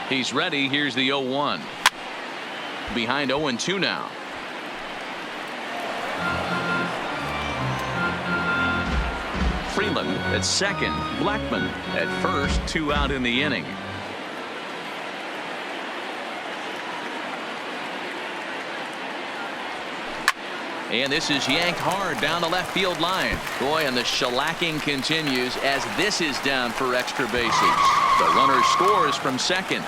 He's ready. Here's the 0-1. Behind 0-2 now. Freeland at second. Blackman at first. 2 out in the inning. And this is yanked hard down the left field line. Boy, and the shellacking continues as this is down for extra bases. The runner scores from second.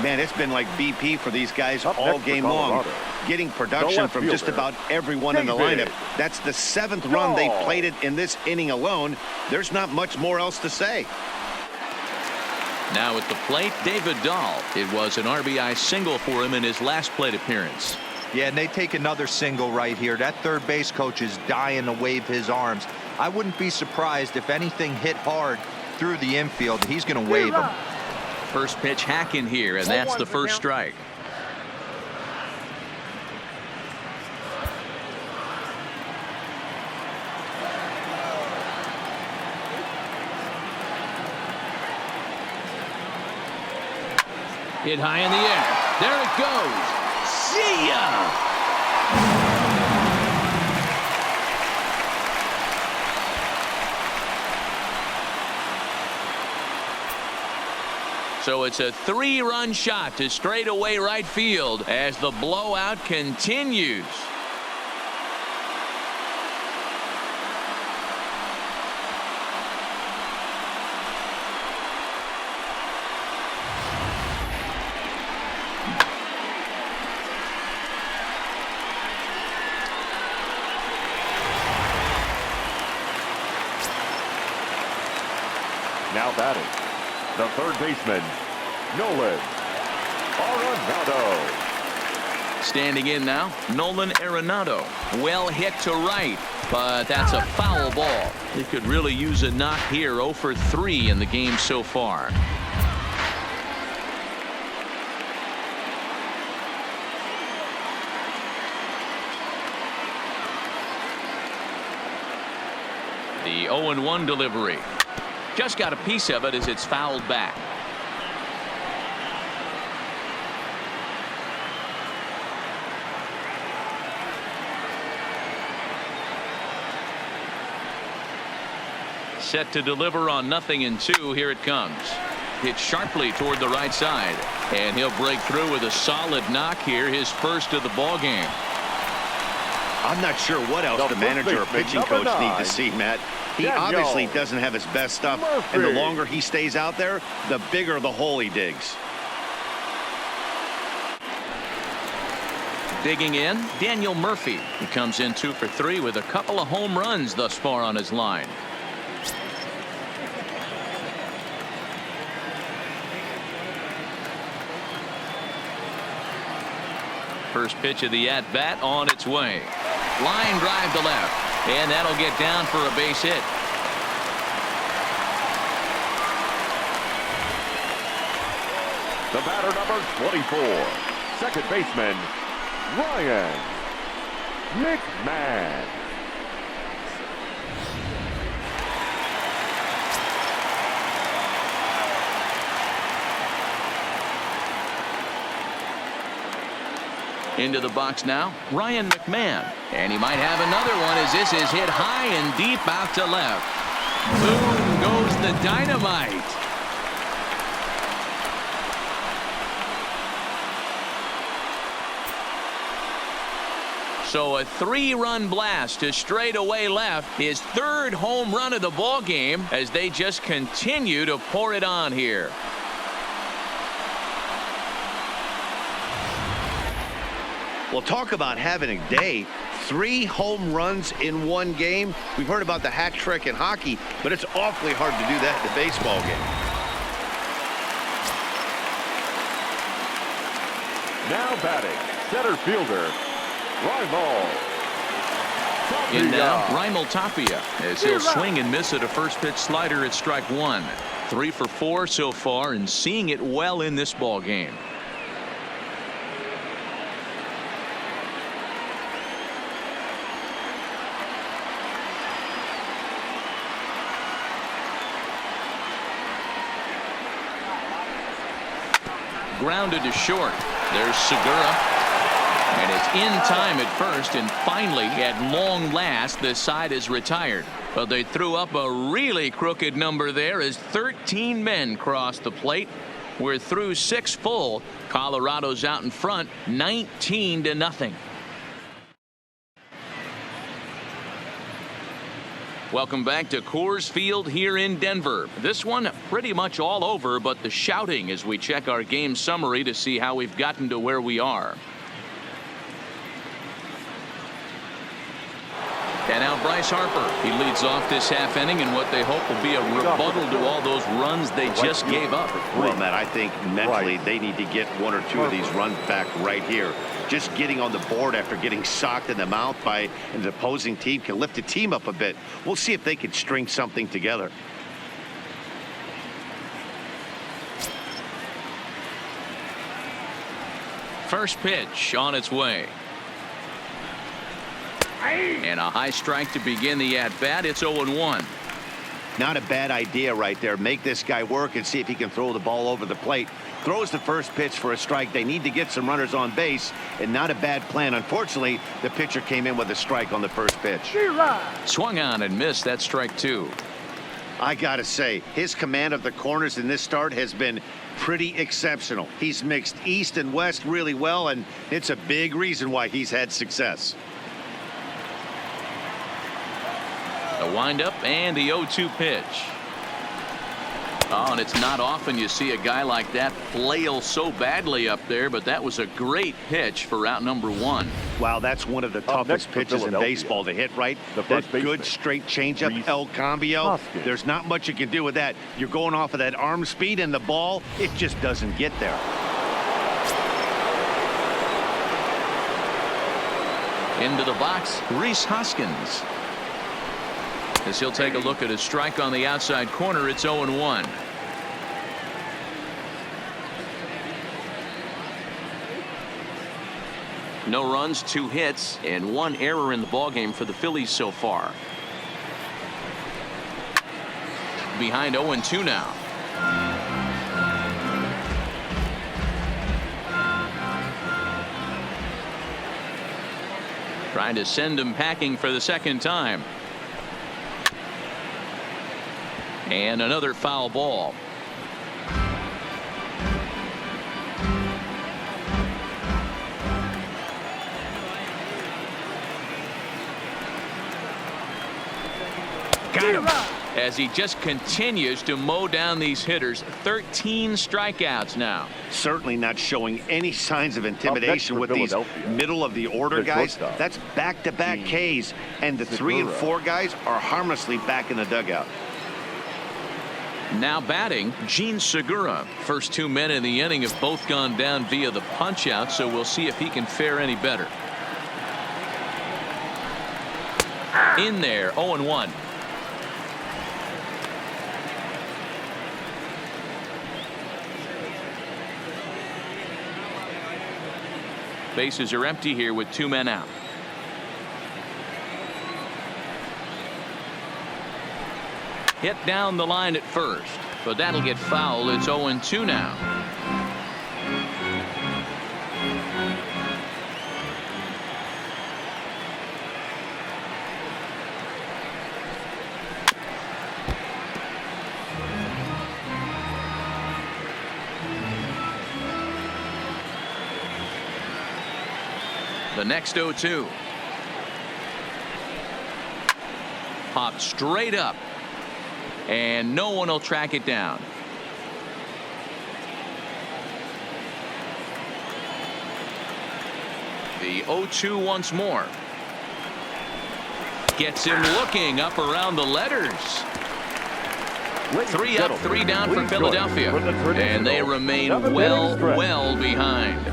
Man, it's been like BP for these guys all game long. Getting production from just about everyone in the lineup. That's the 7th run they plated in this inning alone. There's not much more else to say. Now at the plate, David Dahl. It was an RBI single for him in his last plate appearance. Yeah, and they take another single right here. That third base coach is dying to wave his arms. I wouldn't be surprised if anything hit hard through the infield. He's going to wave them. First pitch hack in here, and that's the first strike. Hit high in the air. There it goes. See ya! So it's a 3-run shot to straightaway right field as the blowout continues. Now batting, the third baseman, Nolan Arenado. Standing in now, Nolan Arenado. Well hit to right, but that's a foul ball. He could really use a knock here. 0 for 3 in the game so far. The 0-1 delivery. Just got a piece of it as it's fouled back. Set to deliver on 0-2. Here it comes. Hit sharply toward the right side, and he'll break through with a solid knock here, his first of the ball game. I'm not sure what else the manager or pitching coach need to see, Matt. He obviously doesn't have his best stuff, and the longer he stays out there, the bigger the hole he digs. Digging in, Daniel Murphy. He comes in 2 for 3 with a couple of home runs thus far on his line. First pitch of the at-bat on its way. Line drive to left. And that'll get down for a base hit. The batter number 24, second baseman, Ryan McMahon. Into the box now, Ryan McMahon. And he might have another one as this is hit high and deep out to left. Boom goes the dynamite. So a 3-run blast to straightaway left, his 3rd home run of the ball game as they just continue to pour it on here. Well, talk about having a day. 3 home runs in one game. We've heard about the hat trick in hockey, but it's awfully hard to do that in a baseball game. Now batting, center fielder, Raimel Tapia. In now, Raimel Tapia as he'll swing and miss at a first pitch slider at strike 1. 3 for 4 so far and seeing it well in this ball game. grounded to short. There's Segura. And it's in time at first, and finally, at long last, the side is retired. But they threw up a really crooked number there as 13 men crossed the plate. We're through 6 full. Colorado's out in front, 19-0. Welcome back to Coors Field here in Denver. This one pretty much all over, but the shouting as we check our game summary to see how we've gotten to where we are. And now Bryce Harper. He leads off this half inning in what they hope will be a rebuttal to all those runs they just gave up. Well, Matt, I think mentally they need to get 1 or 2 of these runs back right here. Just getting on the board after getting socked in the mouth by an opposing team can lift the team up a bit. We'll see if they can string something together. First pitch on its way. And a high strike to begin the at-bat. It's 0-1. Not a bad idea right there. Make this guy work and see if he can throw the ball over the plate. Throws the first pitch for a strike. They need to get some runners on base, and not a bad plan. Unfortunately, the pitcher came in with a strike on the first pitch. Swung on and missed. That strike 2. I gotta say, his command of the corners in this start has been pretty exceptional. He's mixed east and west really well, and it's a big reason why he's had success. The windup and the 0-2 pitch. Oh, and it's not often you see a guy like that flail so badly up there, but that was a great pitch for route number 1. Wow, that's one of the toughest pitches in baseball to hit, right? That good straight changeup, El Cambio. There's not much you can do with that. You're going off of that arm speed, and the ball, it just doesn't get there. Into the box, Rhys Hoskins. As he'll take a look at a strike on the outside corner, it's 0-1. No runs, 2 hits, and 1 error in the ballgame for the Phillies so far. Behind 0-2 now. Trying to send him packing for the second time. And another foul ball. Got him. As he just continues to mow down these hitters. 13 strikeouts now. Certainly not showing any signs of intimidation with these middle of the order guys. That's back-to-back Ks, and the 3 and 4 guys are harmlessly back in the dugout. Now batting, Gene Segura. First 2 men in the inning have both gone down via the punch-out, so we'll see if he can fare any better. In there, 0-1. Bases are empty here with 2 men out. Hit down the line at first, but that'll get foul. It's 0-2 now. The next 0-2. Popped straight up. And no one will track it down. The 0-2 once more. Gets him looking up around the letters. 3 up, 3 down for Philadelphia. And they remain well behind.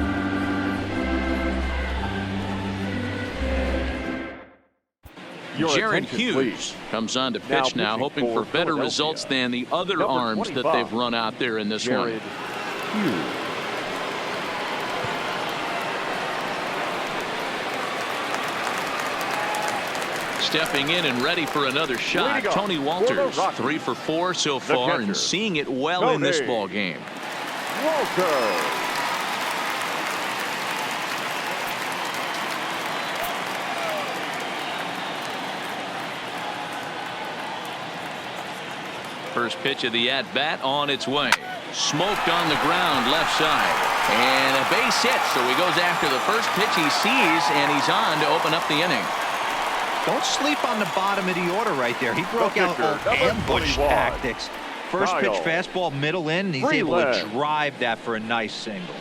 Jared Hughes comes on to pitch now, hoping for better results than the other arms that they've run out there in this one. Stepping in and ready for another shot, Tony Walters, 3 for 4 so far and seeing it well in this ball game. Walters. First pitch of the at-bat on its way. Smoked on the ground left side. And a base hit, so he goes after the first pitch he sees, and he's on to open up the inning. Don't sleep on the bottom of the order right there. He broke out old ambush tactics. First pitch fastball middle in, and he's able to drive that for a nice single.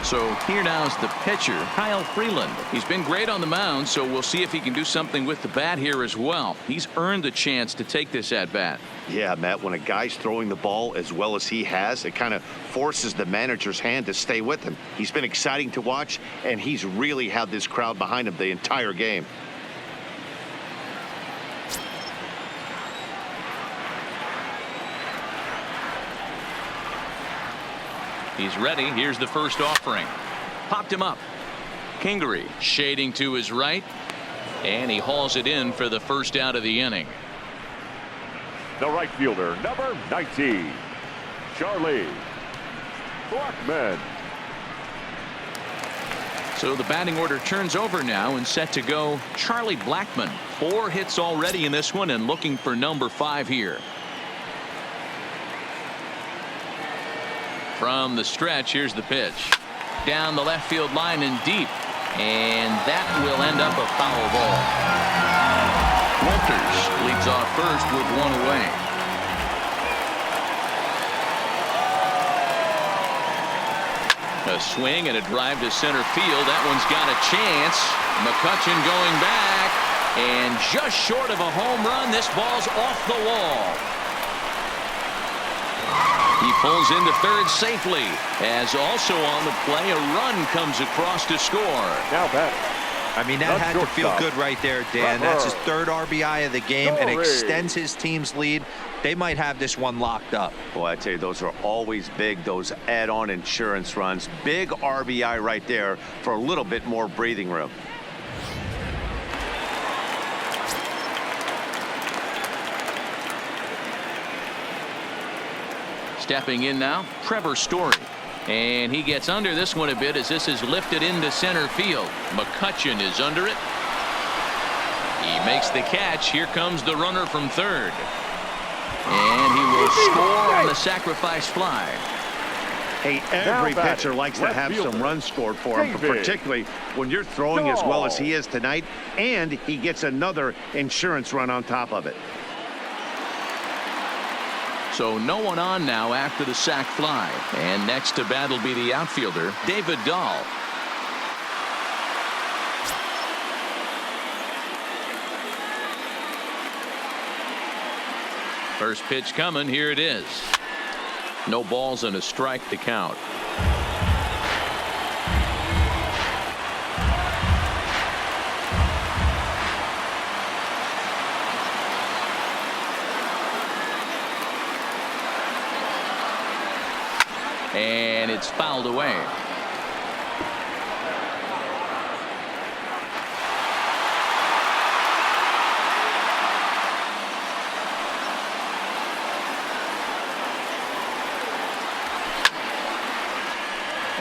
So here now is the pitcher, Kyle Freeland. He's been great on the mound, so we'll see if he can do something with the bat here as well. He's earned the chance to take this at bat. Yeah, Matt, when a guy's throwing the ball as well as he has, it kind of forces the manager's hand to stay with him. He's been exciting to watch, and he's really had this crowd behind him the entire game. He's ready. Here's the first offering. Popped him up. Kingery shading to his right, and he hauls it in for the first out of the inning. The right fielder, number 19, Charlie Blackmon. So the batting order turns over now and set to go Charlie Blackmon. 4 hits already in this one and looking for number 5 here. From the stretch, here's the pitch. Down the left field line and deep. And that will end up a foul ball. Walters leads off first with 1 away. A swing and a drive to center field. That one's got a chance. McCutchen going back. And just short of a home run, this ball's off the wall. He pulls into third safely, as also on the play a run comes across to score. Now batting. I mean, that had to feel good right there, Dan. That's his 3rd RBI of the game and extends his team's lead. They might have this one locked up. Boy, I tell you, those are always big, those add-on insurance runs. Big RBI right there for a little bit more breathing room. Stepping in now, Trevor Story. And he gets under this one a bit as this is lifted into center field. McCutchen is under it. He makes the catch. Here comes the runner from third. And he will score on the sacrifice fly. Hey, every pitcher likes to have some runs scored for him, particularly when you're throwing as well as he is tonight, and he gets another insurance run on top of it. So no one on now after the sac fly. And next to bat will be the outfielder, David Dahl. First pitch coming. Here it is. No balls and a strike to count. And it's fouled away.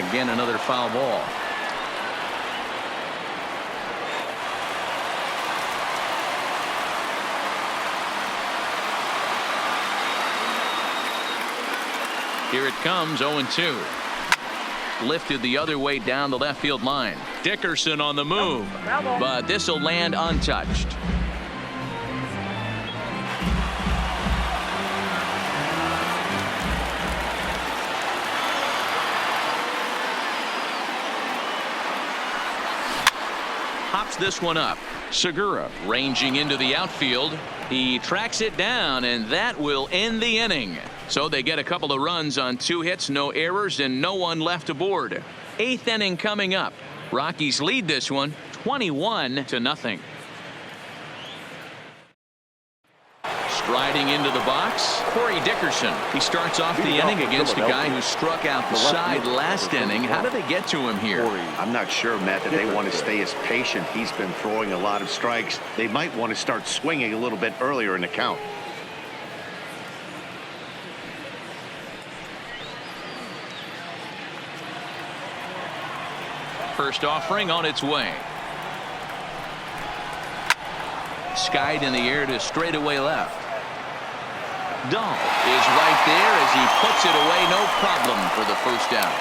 Again, another foul ball. Here it comes, 0-2. Lifted the other way down the left field line. Dickerson on the move, but this will land untouched. Hops this one up. Segura ranging into the outfield. He tracks it down, and that will end the inning. So they get a couple of runs on 2 hits, no errors, and no one left aboard. 8th inning coming up. Rockies lead this one 21-0. Striding into the box, Corey Dickerson. He starts off the inning against a guy who struck out the side last inning. How did they get to him here? I'm not sure, Matt, that they want to stay as patient. He's been throwing a lot of strikes. They might want to start swinging a little bit earlier in the count. First offering on its way. skied in the air to straightaway left. Dahl is right there as he puts it away. No problem for the first down.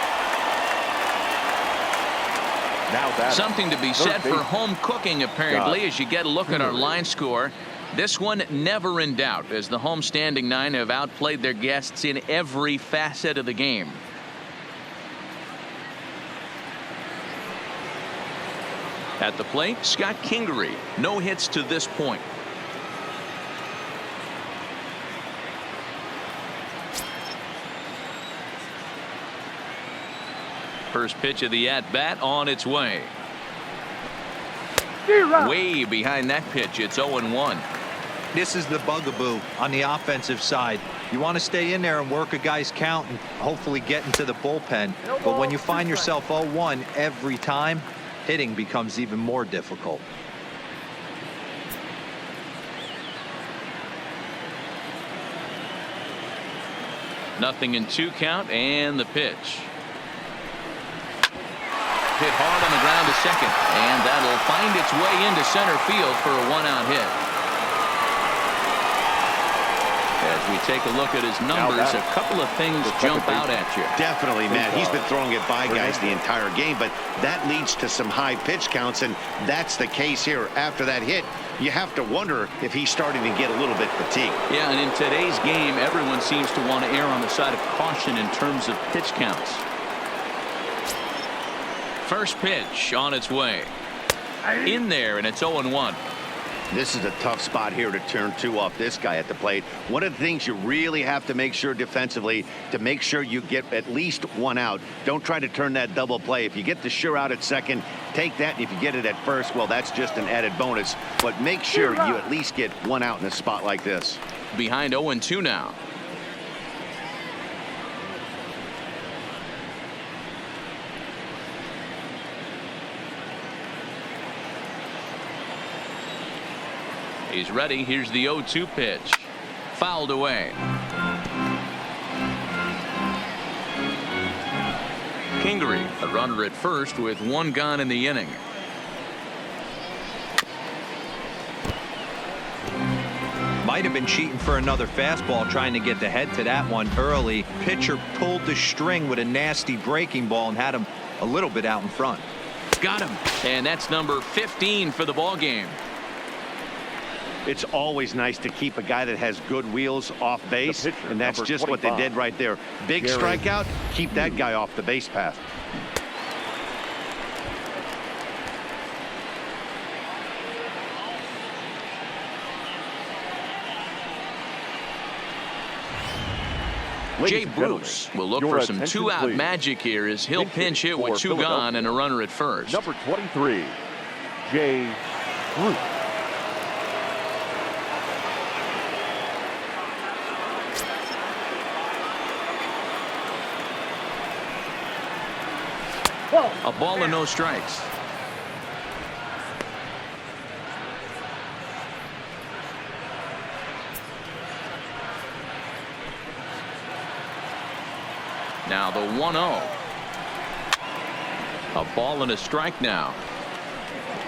Something to be said for home cooking, apparently, as you get a look at our line score. This one never in doubt, as the home standing nine have outplayed their guests in every facet of the game. At the plate, Scott Kingery. No hits to this point. First pitch of the at-bat on its way. Way behind that pitch. It's 0-1. This is the bugaboo on the offensive side. You want to stay in there and work a guy's count and hopefully get into the bullpen. But when you find yourself 0-1 every time, hitting becomes even more difficult. Nothing in 2 count, and the pitch. Hit hard on the ground to second, and that'll find its way into center field for a 1-out hit. As we take a look at his numbers, a couple of things jump out at you. Definitely, Matt. He's been throwing it by guys the entire game, but that leads to some high pitch counts, and that's the case here. After that hit, you have to wonder if he's starting to get a little bit fatigued. Yeah, and in today's game, everyone seems to want to err on the side of caution in terms of pitch counts. First pitch on its way. In there, and it's 0-1. This is a tough spot here to turn 2 off this guy at the plate. One of the things you really have to make sure defensively, to make sure you get at least 1 out. Don't try to turn that double play. If you get the sure out at second, take that, and if you get it at first, well, that's just an added bonus. But make sure you at least get 1 out in a spot like this. Behind 0-2 now. He's ready. Here's the 0-2 pitch. Fouled away. Kingery, a runner at first with 1 gone in the inning. Might have been cheating for another fastball, trying to get the head to that one early. Pitcher pulled the string with a nasty breaking ball and had him a little bit out in front. Got him. And that's number 15 for the ball game. It's always nice to keep a guy that has good wheels off base, and that's just what they did right there. Big strikeout, keep that guy off the base path. Jay Bruce will look for some 2-out magic here as he'll pinch hit with 2 gone and a runner at first. Number 23, Jay Bruce. A ball and no strikes. Now the 1-0. A ball and a strike now.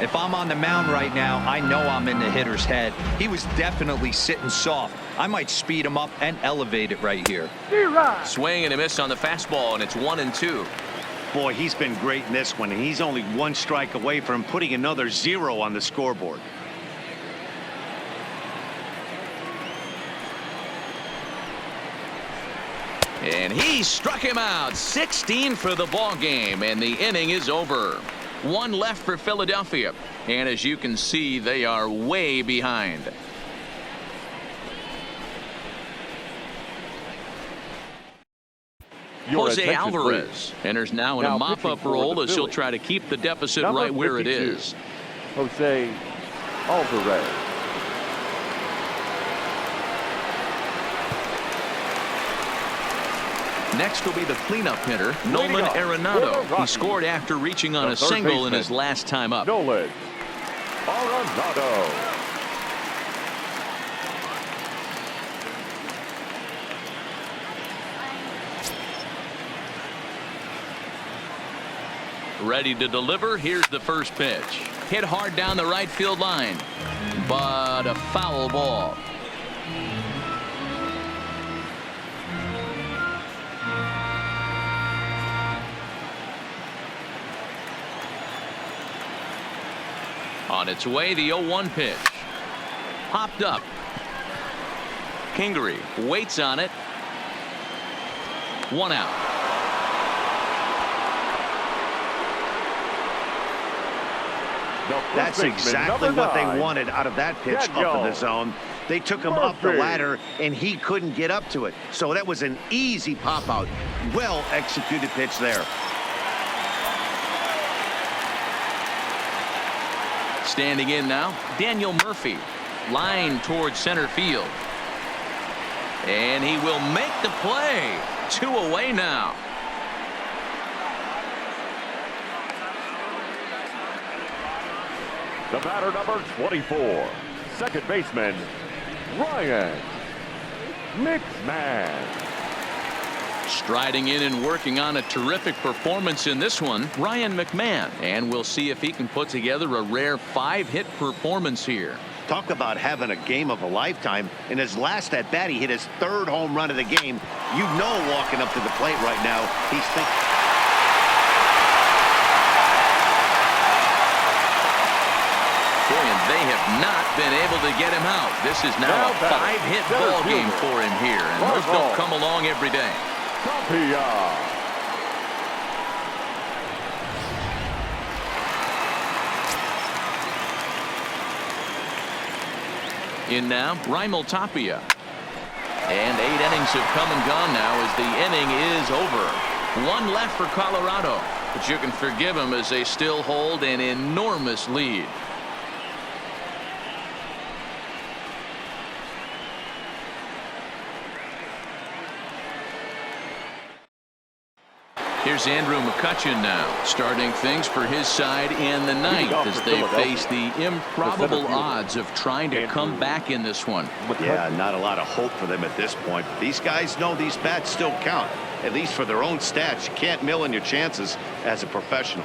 If I'm on the mound right now, I know I'm in the hitter's head. He was definitely sitting soft. I might speed him up and elevate it right here. Swing and a miss on the fastball, and it's 1-2. Boy, he's been great in this one, and he's only 1 strike away from putting another 0 on the scoreboard. And he struck him out. 16 for the ball game, and the inning is over. 1 left for Philadelphia, and as you can see, they are way behind. Jose Alvarez enters now in a mop-up role as he'll try to keep the deficit right where it is. Jose Alvarez. Next will be the cleanup hitter, Nolan Arenado. He scored after reaching on a single in his last time up. Nolan Arenado. Ready to deliver. Here's the first pitch. Hit hard down the right field line. but a foul ball. On its way, the 0-1 pitch. Popped up. Kingery waits on it. 1 out. That's exactly what they wanted out of that pitch up in the zone. They took him up the ladder, and he couldn't get up to it. So that was an easy pop-out. Well-executed pitch there. Standing in now, Daniel Murphy. Line towards center field. And he will make the play. 2 away now. The batter, number 24, second baseman, Ryan McMahon. Striding in and working on a terrific performance in this one, Ryan McMahon. And we'll see if he can put together a rare 5-hit performance here. Talk about having a game of a lifetime. In his last at bat, he hit his 3rd home run of the game. You know, walking up to the plate right now, he's thinking. They have not been able to get him out. This is now a 5-hit ball game for him here, and those don't come along every day. In now, Raimel Tapia. And 8 innings have come and gone now as the inning is over. 1 left for Colorado, but you can forgive them as they still hold an enormous lead. Here's Andrew McCutchen now, starting things for his side in the 9th as they face the improbable odds of trying to come back in this one. Yeah, not a lot of hope for them at this point. These guys know these bats still count, at least for their own stats. You can't mill in your chances as a professional.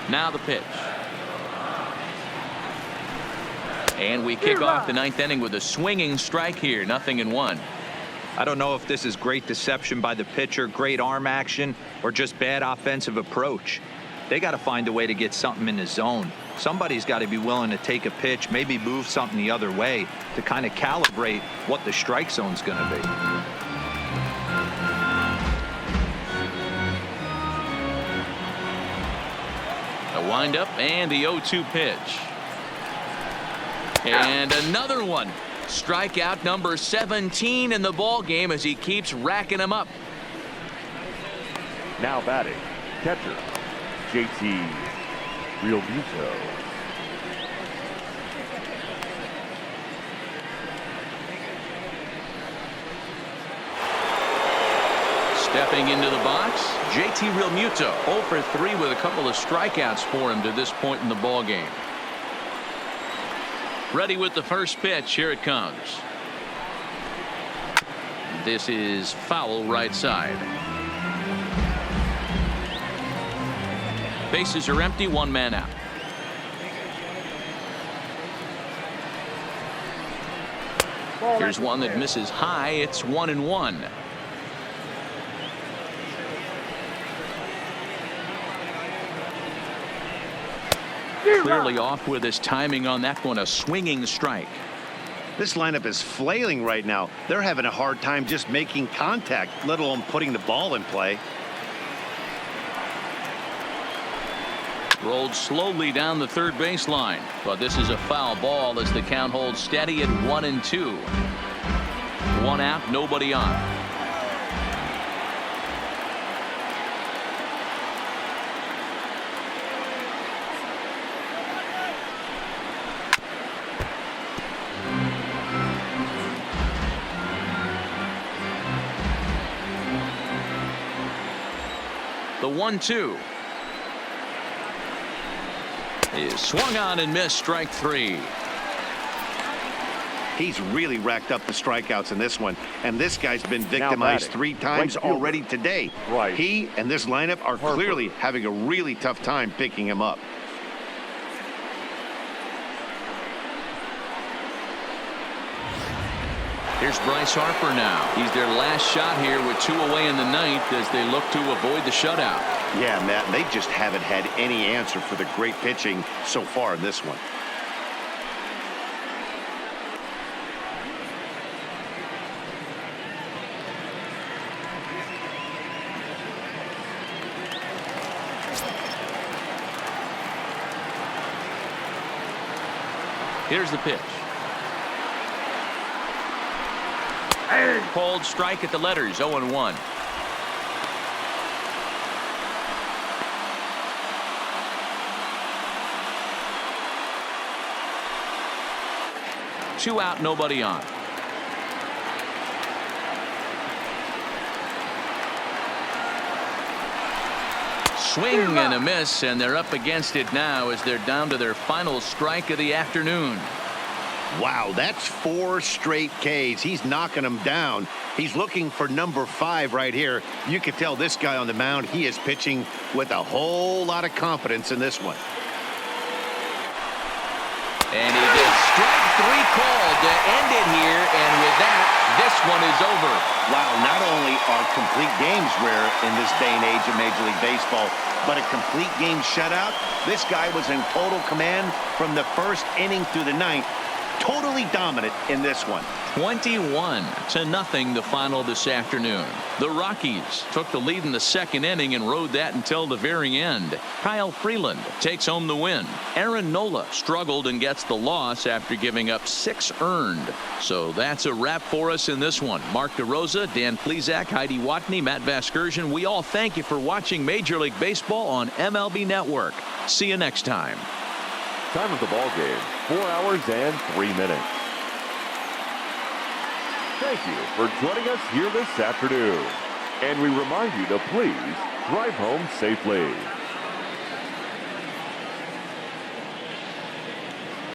Now the pitch. And we kick off the 9th inning with a swinging strike here. 0-1. I don't know if this is great deception by the pitcher, great arm action, or just bad offensive approach. They got to find a way to get something in the zone. Somebody's got to be willing to take a pitch, maybe move something the other way to kind of calibrate what the strike zone's going to be. A windup and the 0-2 pitch. And another one. Strikeout number 17 in the ball game as he keeps racking them up. Now batting, catcher, JT Realmuto. Stepping into the box, JT Realmuto 0 for 3 with a couple of strikeouts for him to this point in the ball game. Ready with the first pitch. Here it comes. This is foul right side. Bases are empty. 1 man out. Here's one that misses high. It's 1-1. Clearly off with his timing on that one. A swinging strike. This lineup is flailing right now. They're having a hard time just making contact, let alone putting the ball in play. Rolled slowly down the third baseline, but this is a foul ball as the count holds steady at 1-2. 1 out, nobody on. The 1-2 is swung on and missed. Strike 3. He's really racked up the strikeouts in this one, and this guy's been victimized 3 times already today. Right. He and this lineup are clearly having a really tough time picking him up. Here's Bryce Harper now. He's their last shot here with 2 away in the ninth as they look to avoid the shutout. Yeah, Matt, they just haven't had any answer for the great pitching so far in this one. Here's the pitch. Called strike at the letters, 0-1. Two out, nobody on. Swing and a miss, and they're up against it now as they're down to their final strike of the afternoon. Wow, that's 4 straight Ks. He's knocking them down. He's looking for number 5 right here. You can tell this guy on the mound, he is pitching with a whole lot of confidence in this one. And he gets strike 3 called to end it here, and with that, this one is over. Wow, not only are complete games rare in this day and age of Major League Baseball, but a complete game shutout. This guy was in total command from the first inning through the ninth. Totally dominant in this one. 21-0 the final this afternoon. The Rockies took the lead in the second inning and rode that until the very end. Kyle Freeland takes home the win. Aaron Nola struggled and gets the loss after giving up 6 earned. So that's a wrap for us in this one. Mark DeRosa, Dan Plesac, Heidi Watney, Matt Vasgersian. We all thank you for watching Major League Baseball on MLB Network. See you next time. Time of the ball game, 4 hours and 3 minutes. Thank you for joining us here this afternoon. And we remind you to please drive home safely.